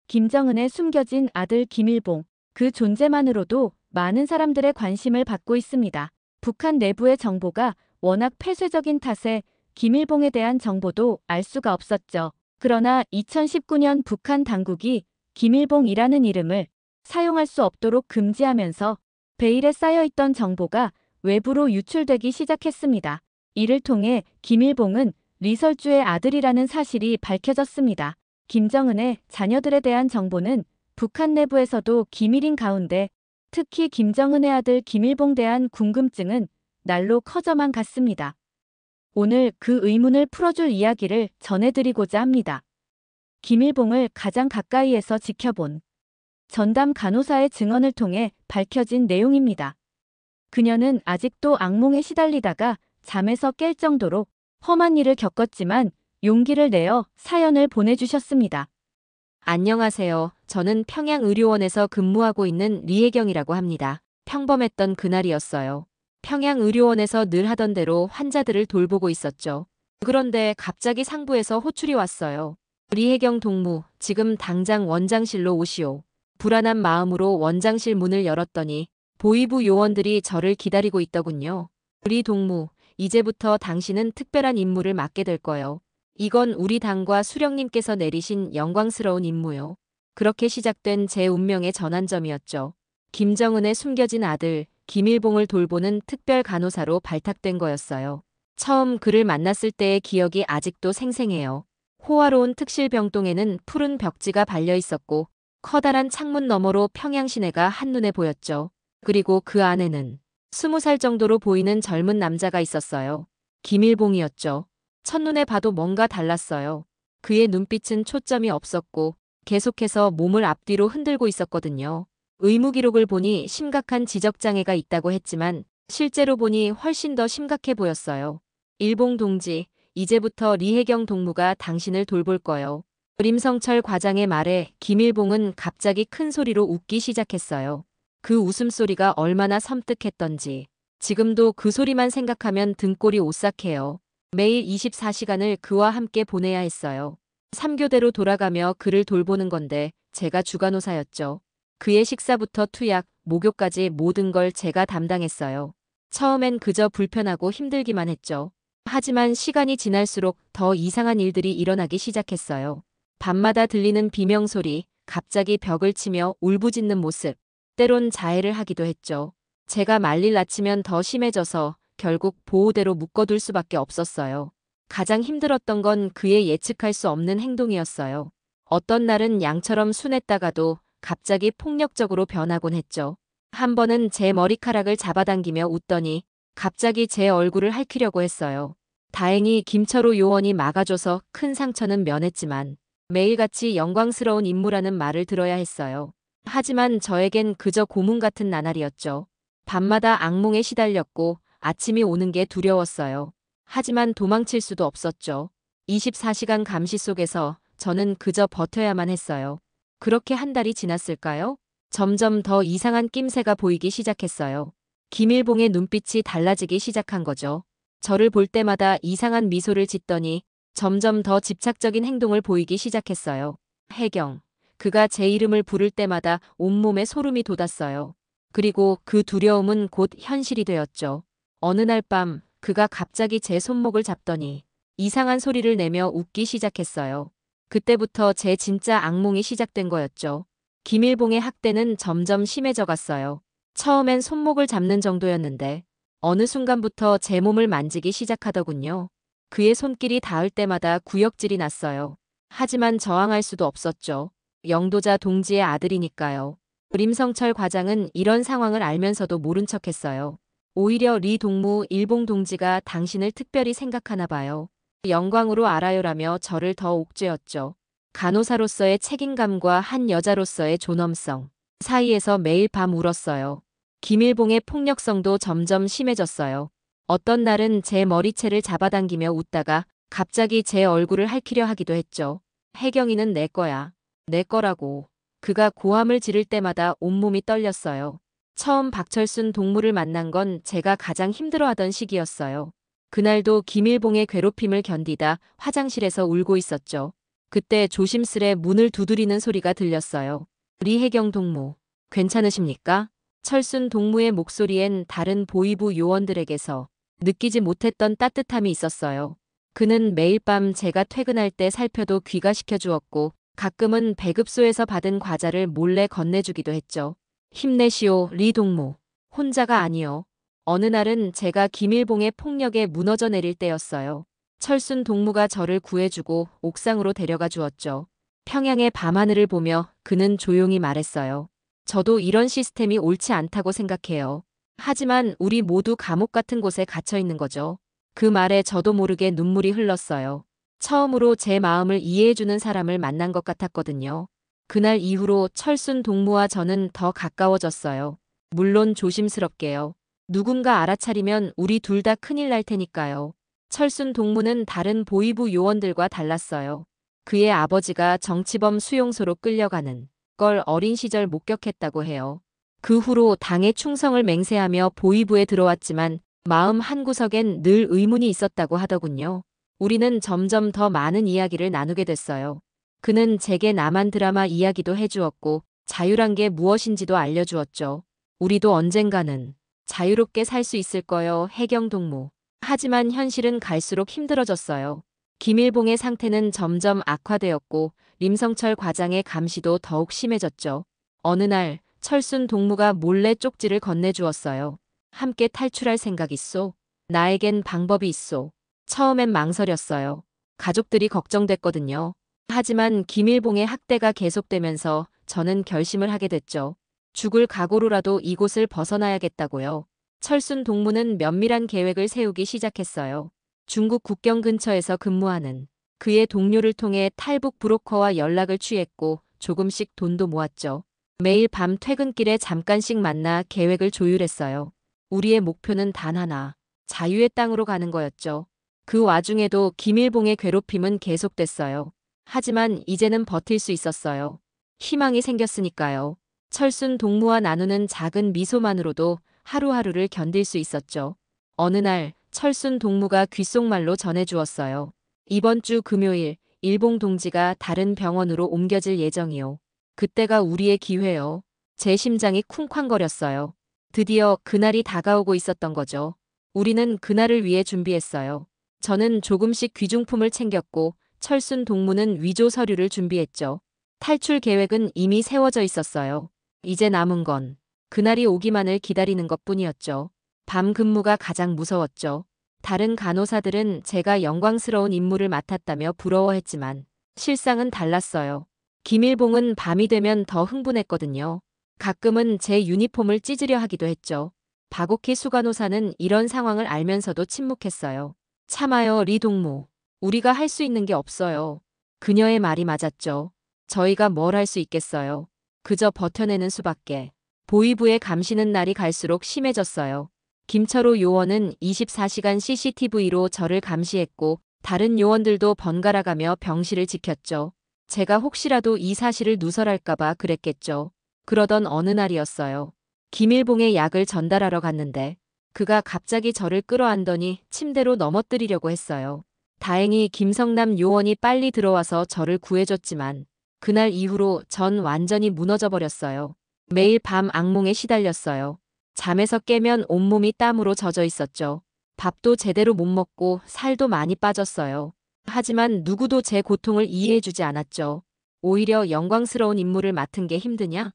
김정은의 숨겨진 아들 김일봉. 그 존재만으로도 많은 사람들의 관심을 받고 있습니다. 북한 내부의 정보가 워낙 폐쇄적인 탓에 김일봉에 대한 정보도 알 수가 없었죠. 그러나 2019년 북한 당국이 김일봉이라는 이름을 사용할 수 없도록 금지하면서 베일에 쌓여있던 정보가 외부로 유출되기 시작했습니다. 이를 통해 김일봉은 리설주의 아들이라는 사실이 밝혀졌습니다. 김정은의 자녀들에 대한 정보는 북한 내부에서도 기밀인 가운데 특히 김정은의 아들 김일봉에 대한 궁금증은 날로 커져만 갔습니다. 오늘 그 의문을 풀어줄 이야기를 전해드리고자 합니다. 김일봉을 가장 가까이에서 지켜본 전담 간호사의 증언을 통해 밝혀진 내용입니다. 그녀는 아직도 악몽에 시달리다가 잠에서 깰 정도로 험한 일을 겪었지만 용기를 내어 사연을 보내주셨습니다. 안녕하세요. 저는 평양의료원에서 근무하고 있는 리혜경이라고 합니다. 평범했던 그날이었어요. 평양의료원에서 늘 하던 대로 환자들을 돌보고 있었죠. 그런데 갑자기 상부에서 호출이 왔어요. 리혜경 동무, 지금 당장 원장실로 오시오. 불안한 마음으로 원장실 문을 열었더니 보위부 요원들이 저를 기다리고 있더군요. 리 동무, 이제부터 당신은 특별한 임무를 맡게 될 거요. 이건 우리 당과 수령님께서 내리신 영광스러운 임무요. 그렇게 시작된 제 운명의 전환점이었죠. 김정은의 숨겨진 아들 김일봉을 돌보는 특별 간호사로 발탁된 거였어요. 처음 그를 만났을 때의 기억이 아직도 생생해요. 호화로운 특실 병동에는 푸른 벽지가 발려 있었고 커다란 창문 너머로 평양 시내가 한눈에 보였죠. 그리고 그 안에는 20살 정도로 보이는 젊은 남자가 있었어요. 김일봉이었죠. 첫눈에 봐도 뭔가 달랐어요. 그의 눈빛은 초점이 없었고 계속해서 몸을 앞뒤로 흔들고 있었거든요. 의무 기록을 보니 심각한 지적장애가 있다고 했지만 실제로 보니 훨씬 더 심각해 보였어요. 일봉 동지, 이제부터 리혜경 동무가 당신을 돌볼 거요. 림성철 과장의 말에 김일봉은 갑자기 큰 소리로 웃기 시작했어요. 그 웃음소리가 얼마나 섬뜩했던지 지금도 그 소리만 생각하면 등골이 오싹해요. 매일 24시간을 그와 함께 보내야 했어요. 3교대로 돌아가며 그를 돌보는 건데 제가 주간호사였죠. 그의 식사부터 투약, 목욕까지 모든 걸 제가 담당했어요. 처음엔 그저 불편하고 힘들기만 했죠. 하지만 시간이 지날수록 더 이상한 일들이 일어나기 시작했어요. 밤마다 들리는 비명소리, 갑자기 벽을 치며 울부짖는 모습, 때론 자해를 하기도 했죠. 제가 말릴 낳치면 더 심해져서 결국 보호대로 묶어둘 수밖에 없었어요. 가장 힘들었던 건 그의 예측할 수 없는 행동이었어요. 어떤 날은 양처럼 순했다가도 갑자기 폭력적으로 변하곤 했죠. 한 번은 제 머리카락을 잡아당기며 웃더니 갑자기 제 얼굴을 핥으려고 했어요. 다행히 김철호 요원이 막아줘서 큰 상처는 면했지만 매일같이 영광스러운 임무라는 말을 들어야 했어요. 하지만 저에겐 그저 고문 같은 나날이었죠. 밤마다 악몽에 시달렸고 아침이 오는 게 두려웠어요. 하지만 도망칠 수도 없었죠. 24시간 감시 속에서 저는 그저 버텨야만 했어요. 그렇게 한 달이 지났을까요? 점점 더 이상한 낌새가 보이기 시작했어요. 김일봉의 눈빛이 달라지기 시작한 거죠. 저를 볼 때마다 이상한 미소를 짓더니 점점 더 집착적인 행동을 보이기 시작했어요. 혜경. 그가 제 이름을 부를 때마다 온몸에 소름이 돋았어요. 그리고 그 두려움은 곧 현실이 되었죠. 어느 날 밤 그가 갑자기 제 손목을 잡더니 이상한 소리를 내며 웃기 시작했어요. 그때부터 제 진짜 악몽이 시작된 거였죠. 김일봉의 학대는 점점 심해져 갔어요. 처음엔 손목을 잡는 정도였는데 어느 순간부터 제 몸을 만지기 시작하더군요. 그의 손길이 닿을 때마다 구역질이 났어요. 하지만 저항할 수도 없었죠. 영도자 동지의 아들이니까요. 림성철 과장은 이런 상황을 알면서도 모른 척했어요. 오히려 리 동무 일봉 동지가 당신을 특별히 생각하나 봐요. 영광으로 알아요라며 저를 더 옥죄었죠. 간호사로서의 책임감과 한 여자로서의 존엄성 사이에서 매일 밤 울었어요. 김일봉의 폭력성도 점점 심해졌어요. 어떤 날은 제 머리채를 잡아당기며 웃다가 갑자기 제 얼굴을 핥으려 하기도 했죠. 혜경이는 내 거야. 내 거라고. 그가 고함을 지를 때마다 온몸이 떨렸어요. 처음 박철순 동무를 만난 건 제가 가장 힘들어하던 시기였어요. 그날도 김일봉의 괴롭힘을 견디다 화장실에서 울고 있었죠. 그때 조심스레 문을 두드리는 소리가 들렸어요. 리혜경 동무, 괜찮으십니까? 철순 동무의 목소리엔 다른 보위부 요원들에게서 느끼지 못했던 따뜻함이 있었어요. 그는 매일 밤 제가 퇴근할 때 살펴도 귀가시켜 주었고 가끔은 배급소에서 받은 과자를 몰래 건네주기도 했죠. 힘내시오, 리 동무. 혼자가 아니요. 어느 날은 제가 김일봉의 폭력에 무너져 내릴 때였어요. 철순 동무가 저를 구해주고 옥상으로 데려가 주었죠. 평양의 밤하늘을 보며 그는 조용히 말했어요. 저도 이런 시스템이 옳지 않다고 생각해요. 하지만 우리 모두 감옥 같은 곳에 갇혀 있는 거죠. 그 말에 저도 모르게 눈물이 흘렀어요. 처음으로 제 마음을 이해해주는 사람을 만난 것 같았거든요. 그날 이후로 철순 동무와 저는 더 가까워졌어요. 물론 조심스럽게요. 누군가 알아차리면 우리 둘 다 큰일 날 테니까요. 철순 동무는 다른 보위부 요원들과 달랐어요. 그의 아버지가 정치범 수용소로 끌려가는 걸 어린 시절 목격했다고 해요. 그 후로 당에 충성을 맹세하며 보위부에 들어왔지만 마음 한구석엔 늘 의문이 있었다고 하더군요. 우리는 점점 더 많은 이야기를 나누게 됐어요. 그는 제게 남한 드라마 이야기도 해주었고 자유란 게 무엇인지도 알려주었죠. 우리도 언젠가는 자유롭게 살 수 있을 거요, 혜경 동무. 하지만 현실은 갈수록 힘들어졌어요. 김일봉의 상태는 점점 악화되었고 림성철 과장의 감시도 더욱 심해졌죠. 어느 날 철순 동무가 몰래 쪽지를 건네주었어요. 함께 탈출할 생각 있소? 나에겐 방법이 있소. 처음엔 망설였어요. 가족들이 걱정됐거든요. 하지만 김일봉의 학대가 계속되면서 저는 결심을 하게 됐죠. 죽을 각오로라도 이곳을 벗어나야겠다고요. 철순 동무는 면밀한 계획을 세우기 시작했어요. 중국 국경 근처에서 근무하는 그의 동료를 통해 탈북 브로커와 연락을 취했고 조금씩 돈도 모았죠. 매일 밤 퇴근길에 잠깐씩 만나 계획을 조율했어요. 우리의 목표는 단 하나, 자유의 땅으로 가는 거였죠. 그 와중에도 김일봉의 괴롭힘은 계속됐어요. 하지만 이제는 버틸 수 있었어요. 희망이 생겼으니까요. 철순 동무와 나누는 작은 미소만으로도 하루하루를 견딜 수 있었죠. 어느 날 철순 동무가 귓속말로 전해주었어요. 이번 주 금요일 일봉 동지가 다른 병원으로 옮겨질 예정이요. 그때가 우리의 기회요. 제 심장이 쿵쾅거렸어요. 드디어 그날이 다가오고 있었던 거죠. 우리는 그날을 위해 준비했어요. 저는 조금씩 귀중품을 챙겼고 철순 동무는 위조 서류를 준비했죠. 탈출 계획은 이미 세워져 있었어요. 이제 남은 건 그날이 오기만을 기다리는 것뿐이었죠. 밤 근무가 가장 무서웠죠. 다른 간호사들은 제가 영광스러운 임무를 맡았다며 부러워했지만 실상은 달랐어요. 김일봉은 밤이 되면 더 흥분했거든요. 가끔은 제 유니폼을 찢으려 하기도 했죠. 박옥희 수간호사는 이런 상황을 알면서도 침묵했어요. 참아요, 리 동무. 우리가 할 수 있는 게 없어요. 그녀의 말이 맞았죠. 저희가 뭘 할 수 있겠어요. 그저 버텨내는 수밖에. 보위부의 감시는 날이 갈수록 심해졌어요. 김철호 요원은 24시간 CCTV로 저를 감시했고 다른 요원들도 번갈아가며 병실을 지켰죠. 제가 혹시라도 이 사실을 누설할까봐 그랬겠죠. 그러던 어느 날이었어요. 김일봉의 약을 전달하러 갔는데 그가 갑자기 저를 끌어안더니 침대로 넘어뜨리려고 했어요. 다행히 김성남 요원이 빨리 들어와서 저를 구해줬지만 그날 이후로 전 완전히 무너져 버렸어요. 매일 밤 악몽에 시달렸어요. 잠에서 깨면 온몸이 땀으로 젖어 있었죠. 밥도 제대로 못 먹고 살도 많이 빠졌어요. 하지만 누구도 제 고통을 이해해주지 않았죠. 오히려 영광스러운 임무를 맡은 게 힘드냐?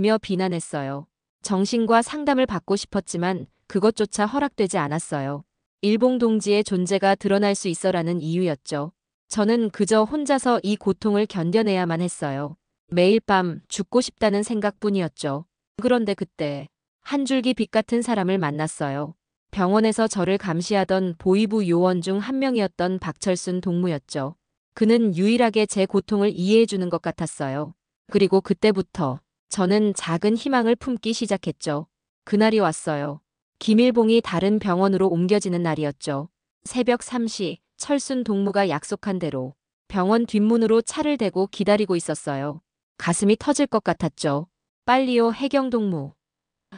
며 비난했어요. 정신과 상담을 받고 싶었지만 그것조차 허락되지 않았어요. 일봉 동지의 존재가 드러날 수 있어라는 이유였죠. 저는 그저 혼자서 이 고통을 견뎌내야만 했어요. 매일 밤 죽고 싶다는 생각뿐이었죠. 그런데 그때 한 줄기 빛 같은 사람을 만났어요. 병원에서 저를 감시하던 보위부 요원 중 한 명이었던 박철순 동무였죠. 그는 유일하게 제 고통을 이해해주는 것 같았어요. 그리고 그때부터 저는 작은 희망을 품기 시작했죠. 그날이 왔어요. 김일봉이 다른 병원으로 옮겨지는 날이었죠. 새벽 3시 철순 동무가 약속한 대로 병원 뒷문으로 차를 대고 기다리고 있었어요. 가슴이 터질 것 같았죠. 빨리요, 혜경 동무.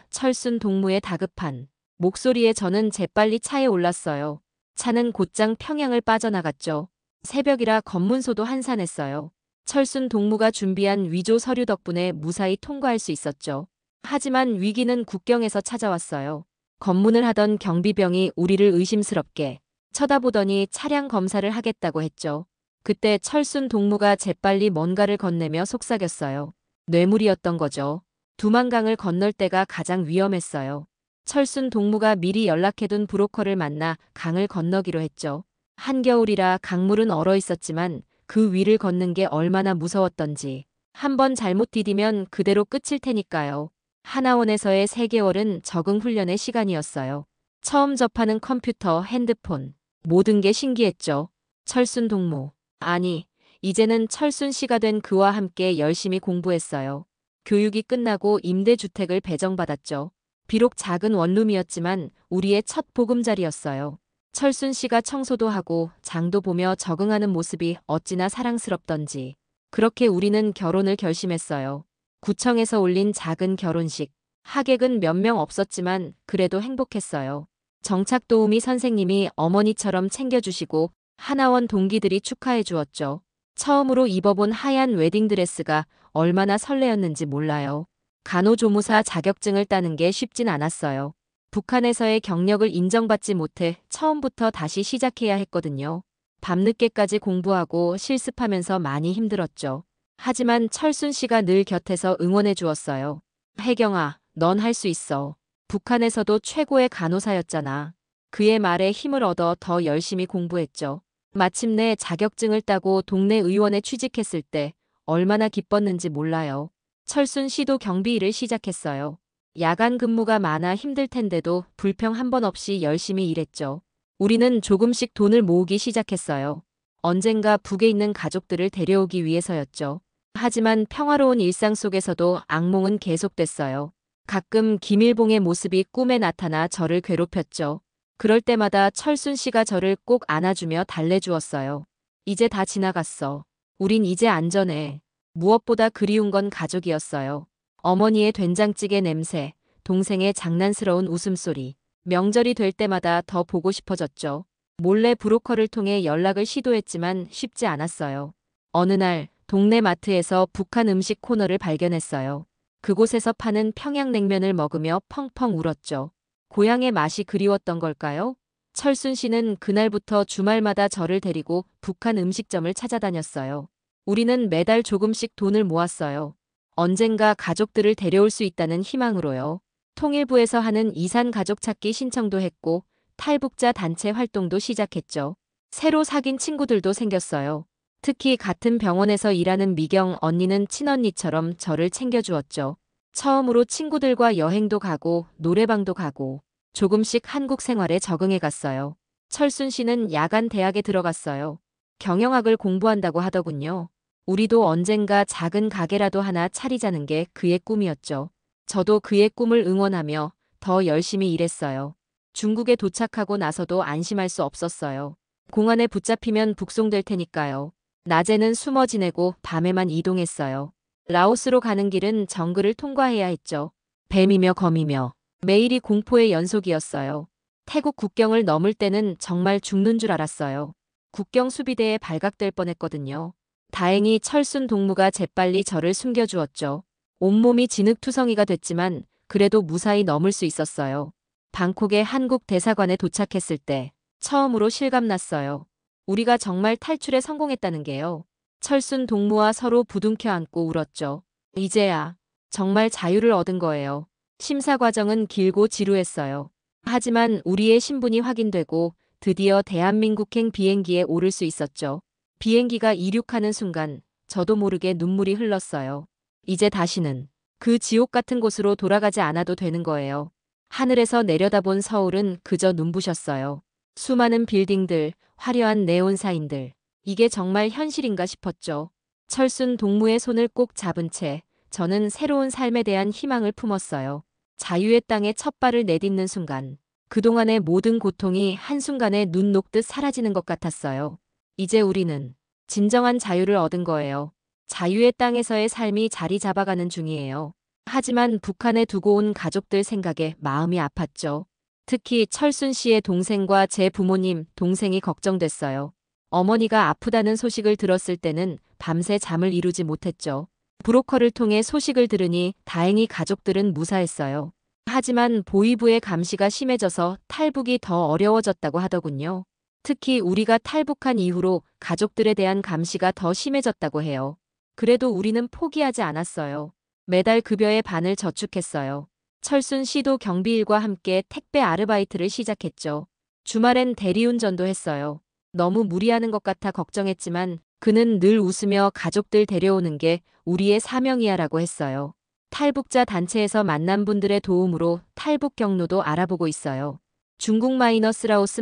철순 동무의 다급한 목소리에 저는 재빨리 차에 올랐어요. 차는 곧장 평양을 빠져나갔죠. 새벽이라 검문소도 한산했어요. 철순 동무가 준비한 위조 서류 덕분에 무사히 통과할 수 있었죠. 하지만 위기는 국경에서 찾아왔어요. 검문을 하던 경비병이 우리를 의심스럽게 쳐다보더니 차량 검사를 하겠다고 했죠. 그때 철순 동무가 재빨리 뭔가를 건네며 속삭였어요. 뇌물이었던 거죠. 두만강을 건널 때가 가장 위험했어요. 철순 동무가 미리 연락해둔 브로커를 만나 강을 건너기로 했죠. 한겨울이라 강물은 얼어 있었지만 그 위를 걷는 게 얼마나 무서웠던지. 한번 잘못 디디면 그대로 끝일 테니까요. 하나원에서의 3개월은 적응 훈련의 시간이었어요. 처음 접하는 컴퓨터, 핸드폰, 모든 게 신기했죠. 철순 동무. 아니, 이제는 철순 씨가 된 그와 함께 열심히 공부했어요. 교육이 끝나고 임대주택을 배정받았죠. 비록 작은 원룸이었지만 우리의 첫 보금자리였어요. 철순 씨가 청소도 하고 장도 보며 적응하는 모습이 어찌나 사랑스럽던지. 그렇게 우리는 결혼을 결심했어요. 구청에서 올린 작은 결혼식. 하객은 몇 명 없었지만 그래도 행복했어요. 정착 도우미 선생님이 어머니처럼 챙겨주시고 하나원 동기들이 축하해 주었죠. 처음으로 입어본 하얀 웨딩드레스가 얼마나 설레었는지 몰라요. 간호조무사 자격증을 따는 게 쉽진 않았어요. 북한에서의 경력을 인정받지 못해 처음부터 다시 시작해야 했거든요. 밤늦게까지 공부하고 실습하면서 많이 힘들었죠. 하지만 철순 씨가 늘 곁에서 응원해 주었어요. 혜경아, 넌 할 수 있어. 북한에서도 최고의 간호사였잖아. 그의 말에 힘을 얻어 더 열심히 공부했죠. 마침내 자격증을 따고 동네 의원에 취직했을 때 얼마나 기뻤는지 몰라요. 철순 씨도 경비 일을 시작했어요. 야간 근무가 많아 힘들 텐데도 불평 한 번 없이 열심히 일했죠. 우리는 조금씩 돈을 모으기 시작했어요. 언젠가 북에 있는 가족들을 데려오기 위해서였죠. 하지만 평화로운 일상 속에서도 악몽은 계속됐어요. 가끔 김일봉의 모습이 꿈에 나타나 저를 괴롭혔죠. 그럴 때마다 철순 씨가 저를 꼭 안아주며 달래주었어요. 이제 다 지나갔어. 우린 이제 안전해. 무엇보다 그리운 건 가족이었어요. 어머니의 된장찌개 냄새, 동생의 장난스러운 웃음소리. 명절이 될 때마다 더 보고 싶어졌죠. 몰래 브로커를 통해 연락을 시도했지만 쉽지 않았어요. 어느 날 동네 마트에서 북한 음식 코너를 발견했어요. 그곳에서 파는 평양냉면을 먹으며 펑펑 울었죠. 고향의 맛이 그리웠던 걸까요? 철순 씨는 그날부터 주말마다 저를 데리고 북한 음식점을 찾아다녔어요. 우리는 매달 조금씩 돈을 모았어요. 언젠가 가족들을 데려올 수 있다는 희망으로요. 통일부에서 하는 이산 가족 찾기 신청도 했고 탈북자 단체 활동도 시작했죠. 새로 사귄 친구들도 생겼어요. 특히 같은 병원에서 일하는 미경 언니는 친언니처럼 저를 챙겨주었죠. 처음으로 친구들과 여행도 가고 노래방도 가고 조금씩 한국 생활에 적응해 갔어요. 철순 씨는 야간 대학에 들어갔어요. 경영학을 공부한다고 하더군요. 우리도 언젠가 작은 가게라도 하나 차리자는 게 그의 꿈이었죠. 저도 그의 꿈을 응원하며 더 열심히 일했어요. 중국에 도착하고 나서도 안심할 수 없었어요. 공안에 붙잡히면 북송될 테니까요. 낮에는 숨어 지내고 밤에만 이동했어요. 라오스로 가는 길은 정글을 통과해야 했죠. 뱀이며 거미며 매일이 공포의 연속이었어요. 태국 국경을 넘을 때는 정말 죽는 줄 알았어요. 국경 수비대에 발각될 뻔했거든요. 다행히 철순 동무가 재빨리 저를 숨겨주었죠. 온몸이 진흙투성이가 됐지만 그래도 무사히 넘을 수 있었어요. 방콕의 한국 대사관에 도착했을 때 처음으로 실감났어요. 우리가 정말 탈출에 성공했다는 게요. 철순 동무와 서로 부둥켜 안고 울었죠. 이제야 정말 자유를 얻은 거예요. 심사 과정은 길고 지루했어요. 하지만 우리의 신분이 확인되고 드디어 대한민국행 비행기에 오를 수 있었죠. 비행기가 이륙하는 순간 저도 모르게 눈물이 흘렀어요. 이제 다시는 그 지옥 같은 곳으로 돌아가지 않아도 되는 거예요. 하늘에서 내려다본 서울은 그저 눈부셨어요. 수많은 빌딩들, 화려한 네온사인들. 이게 정말 현실인가 싶었죠. 철순 동무의 손을 꼭 잡은 채 저는 새로운 삶에 대한 희망을 품었어요. 자유의 땅에 첫 발을 내딛는 순간 그동안의 모든 고통이 한순간에 눈 녹듯 사라지는 것 같았어요. 이제 우리는 진정한 자유를 얻은 거예요. 자유의 땅에서의 삶이 자리 잡아가는 중이에요. 하지만 북한에 두고 온 가족들 생각에 마음이 아팠죠. 특히 철순 씨의 동생과 제 부모님, 동생이 걱정됐어요. 어머니가 아프다는 소식을 들었을 때는 밤새 잠을 이루지 못했죠. 브로커를 통해 소식을 들으니 다행히 가족들은 무사했어요. 하지만 보위부의 감시가 심해져서 탈북이 더 어려워졌다고 하더군요. 특히 우리가 탈북한 이후로 가족들에 대한 감시가 더 심해졌다고 해요. 그래도 우리는 포기하지 않았어요. 매달 급여의 반을 저축했어요. 철순 씨도 경비일과 함께 택배 아르바이트를 시작했죠. 주말엔 대리운전도 했어요. 너무 무리하는 것 같아 걱정했지만 그는 늘 웃으며 가족들 데려오는 게 우리의 사명이야라고 했어요. 탈북자 단체에서 만난 분들의 도움으로 탈북 경로도 알아보고 있어요. 중국 라오스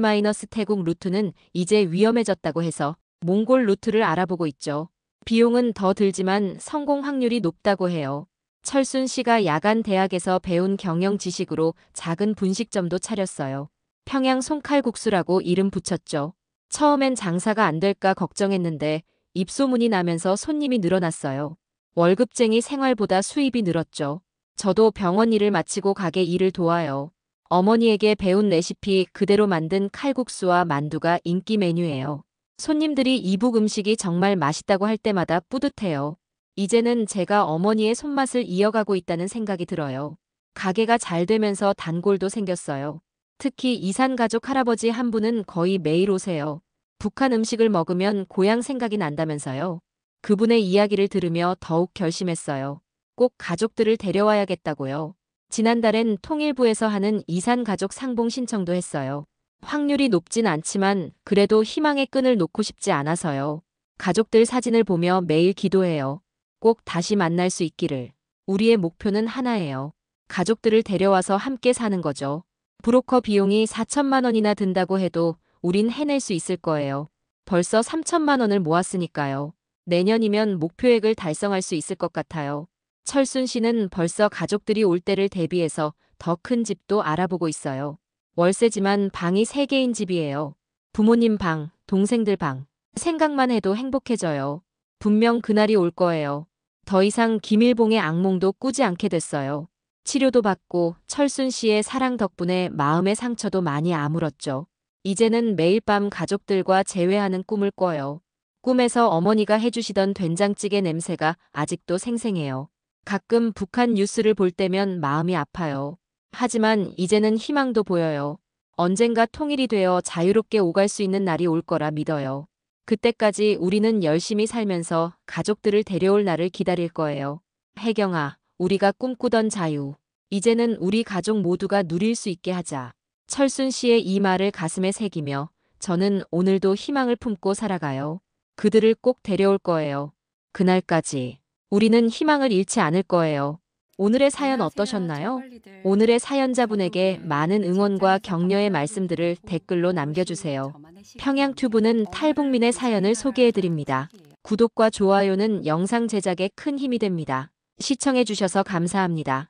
태국 루트는 이제 위험해졌다고 해서 몽골 루트를 알아보고 있죠. 비용은 더 들지만 성공 확률이 높다고 해요. 철순 씨가 야간 대학에서 배운 경영 지식으로 작은 분식점도 차렸어요. 평양 손칼국수라고 이름 붙였죠. 처음엔 장사가 안 될까 걱정했는데 입소문이 나면서 손님이 늘어났어요. 월급쟁이 생활보다 수입이 늘었죠. 저도 병원 일을 마치고 가게 일을 도와요. 어머니에게 배운 레시피 그대로 만든 칼국수와 만두가 인기 메뉴예요. 손님들이 이북 음식이 정말 맛있다고 할 때마다 뿌듯해요. 이제는 제가 어머니의 손맛을 이어가고 있다는 생각이 들어요. 가게가 잘 되면서 단골도 생겼어요. 특히 이산 가족 할아버지 한 분은 거의 매일 오세요. 북한 음식을 먹으면 고향 생각이 난다면서요. 그분의 이야기를 들으며 더욱 결심했어요. 꼭 가족들을 데려와야겠다고요. 지난달엔 통일부에서 하는 이산 가족 상봉 신청도 했어요. 확률이 높진 않지만 그래도 희망의 끈을 놓고 싶지 않아서요. 가족들 사진을 보며 매일 기도해요. 꼭 다시 만날 수 있기를. 우리의 목표는 하나예요. 가족들을 데려와서 함께 사는 거죠. 브로커 비용이 4천만 원이나 든다고 해도 우린 해낼 수 있을 거예요. 벌써 3천만 원을 모았으니까요. 내년이면 목표액을 달성할 수 있을 것 같아요. 철순 씨는 벌써 가족들이 올 때를 대비해서 더 큰 집도 알아보고 있어요. 월세지만 방이 3개인 집이에요. 부모님 방, 동생들 방. 생각만 해도 행복해져요. 분명 그날이 올 거예요. 더 이상 김일봉의 악몽도 꾸지 않게 됐어요. 치료도 받고 철순 씨의 사랑 덕분에 마음의 상처도 많이 아물었죠. 이제는 매일 밤 가족들과 재회하는 꿈을 꿔요. 꿈에서 어머니가 해주시던 된장찌개 냄새가 아직도 생생해요. 가끔 북한 뉴스를 볼 때면 마음이 아파요. 하지만 이제는 희망도 보여요. 언젠가 통일이 되어 자유롭게 오갈 수 있는 날이 올 거라 믿어요. 그때까지 우리는 열심히 살면서 가족들을 데려올 날을 기다릴 거예요. 혜경아, 우리가 꿈꾸던 자유. 이제는 우리 가족 모두가 누릴 수 있게 하자. 철순 씨의 이 말을 가슴에 새기며 저는 오늘도 희망을 품고 살아가요. 그들을 꼭 데려올 거예요. 그날까지 우리는 희망을 잃지 않을 거예요. 오늘의 사연 어떠셨나요? 오늘의 사연자분에게 많은 응원과 격려의 말씀들을 댓글로 남겨주세요. 평양튜브는 탈북민의 사연을 소개해드립니다. 구독과 좋아요는 영상 제작에 큰 힘이 됩니다. 시청해주셔서 감사합니다.